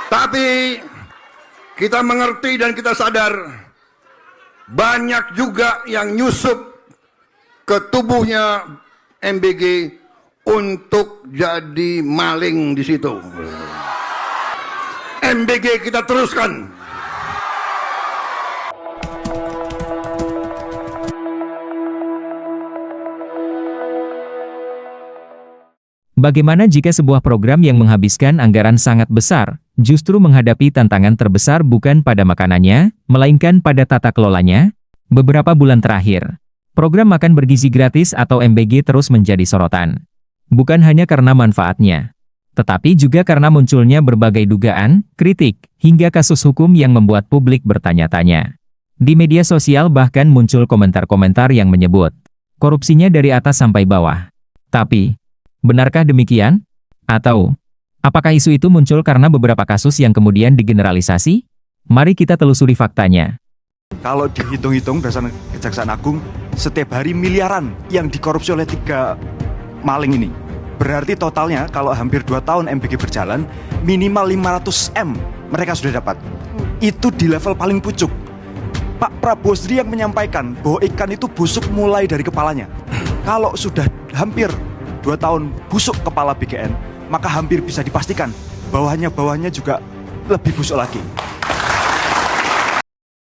Tapi kita mengerti dan kita sadar banyak juga yang nyusup ke tubuhnya MBG untuk jadi maling di situ. MBG kita teruskan. Bagaimana jika sebuah program yang menghabiskan anggaran sangat besar, justru menghadapi tantangan terbesar bukan pada makanannya, melainkan pada tata kelolanya? Beberapa bulan terakhir, program makan bergizi gratis atau MBG terus menjadi sorotan. Bukan hanya karena manfaatnya, tetapi juga karena munculnya berbagai dugaan, kritik, hingga kasus hukum yang membuat publik bertanya-tanya. Di media sosial bahkan muncul komentar-komentar yang menyebut korupsinya dari atas sampai bawah. Tapi, benarkah demikian? Atau, apakah isu itu muncul karena beberapa kasus yang kemudian digeneralisasi? Mari kita telusuri faktanya. Kalau dihitung-hitung berdasarkan Kejaksaan Agung, setiap hari miliaran yang dikorupsi oleh 3 maling ini. Berarti totalnya kalau hampir 2 tahun MBG berjalan, minimal 500 M mereka sudah dapat. Itu di level paling pucuk. Pak Prabowo sendiri yang menyampaikan bahwa ikan itu busuk mulai dari kepalanya. Kalau sudah hampir 2 tahun busuk kepala BGN, maka hampir bisa dipastikan bawahnya juga lebih busuk lagi.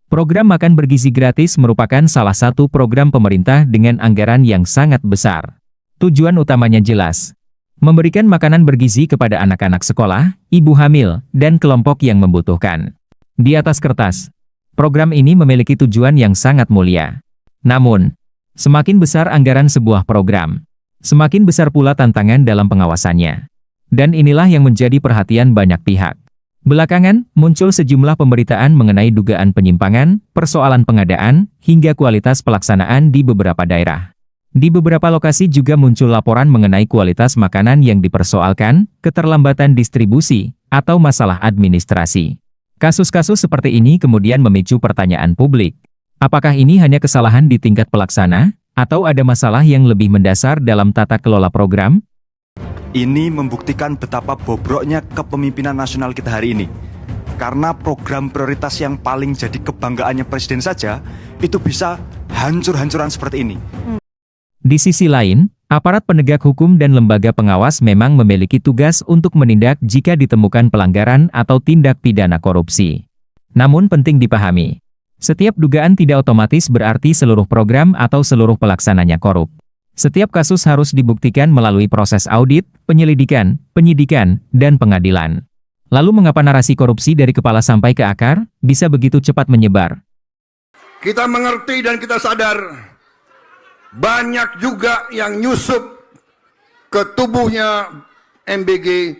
Program makan bergizi gratis merupakan salah satu program pemerintah dengan anggaran yang sangat besar. Tujuan utamanya jelas, memberikan makanan bergizi kepada anak-anak sekolah, ibu hamil, dan kelompok yang membutuhkan. Di atas kertas, program ini memiliki tujuan yang sangat mulia. Namun, semakin besar anggaran sebuah program, semakin besar pula tantangan dalam pengawasannya. Dan inilah yang menjadi perhatian banyak pihak. Belakangan, muncul sejumlah pemberitaan mengenai dugaan penyimpangan, persoalan pengadaan, hingga kualitas pelaksanaan di beberapa daerah. Di beberapa lokasi juga muncul laporan mengenai kualitas makanan yang dipersoalkan, keterlambatan distribusi, atau masalah administrasi. Kasus-kasus seperti ini kemudian memicu pertanyaan publik. Apakah ini hanya kesalahan di tingkat pelaksana? Atau ada masalah yang lebih mendasar dalam tata kelola program? Ini membuktikan betapa bobroknya kepemimpinan nasional kita hari ini. Karena program prioritas yang paling jadi kebanggaannya Presiden saja, itu bisa hancur-hancuran seperti ini. Di sisi lain, aparat penegak hukum dan lembaga pengawas memang memiliki tugas untuk menindak jika ditemukan pelanggaran atau tindak pidana korupsi. Namun penting dipahami, setiap dugaan tidak otomatis berarti seluruh program atau seluruh pelaksananya korup. Setiap kasus harus dibuktikan melalui proses audit, penyelidikan, penyidikan, dan pengadilan. Lalu mengapa narasi korupsi dari kepala sampai ke akar bisa begitu cepat menyebar? Kita mengerti dan kita sadar banyak juga yang nyusup ke tubuhnya MBG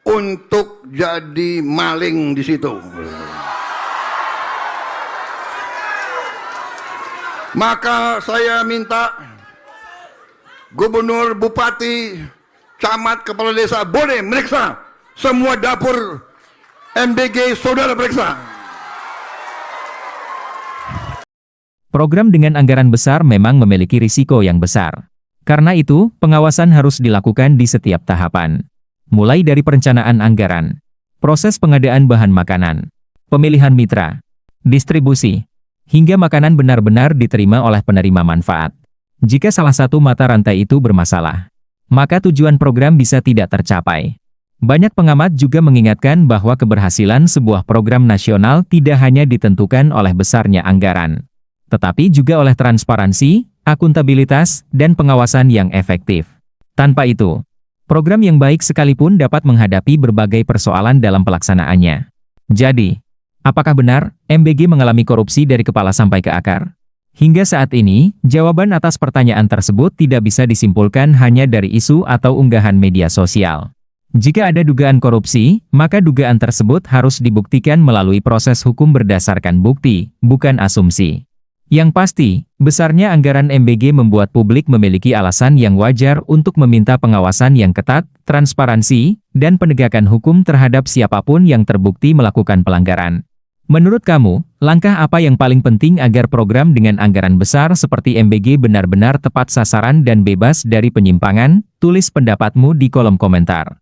untuk jadi maling di situ. Maka saya minta gubernur, bupati, camat, kepala desa boleh meriksa semua dapur MBG, saudara periksa. Program dengan anggaran besar memang memiliki risiko yang besar. Karena itu, pengawasan harus dilakukan di setiap tahapan. Mulai dari perencanaan anggaran, proses pengadaan bahan makanan, pemilihan mitra, distribusi, hingga makanan benar-benar diterima oleh penerima manfaat. Jika salah satu mata rantai itu bermasalah, maka tujuan program bisa tidak tercapai. Banyak pengamat juga mengingatkan bahwa keberhasilan sebuah program nasional tidak hanya ditentukan oleh besarnya anggaran, tetapi juga oleh transparansi, akuntabilitas, dan pengawasan yang efektif. Tanpa itu, program yang baik sekalipun dapat menghadapi berbagai persoalan dalam pelaksanaannya. Jadi, apakah benar MBG mengalami korupsi dari kepala sampai ke akar? Hingga saat ini, jawaban atas pertanyaan tersebut tidak bisa disimpulkan hanya dari isu atau unggahan media sosial. Jika ada dugaan korupsi, maka dugaan tersebut harus dibuktikan melalui proses hukum berdasarkan bukti, bukan asumsi. Yang pasti, besarnya anggaran MBG membuat publik memiliki alasan yang wajar untuk meminta pengawasan yang ketat, transparansi, dan penegakan hukum terhadap siapapun yang terbukti melakukan pelanggaran. Menurut kamu, langkah apa yang paling penting agar program dengan anggaran besar seperti MBG benar-benar tepat sasaran dan bebas dari penyimpangan? Tulis pendapatmu di kolom komentar.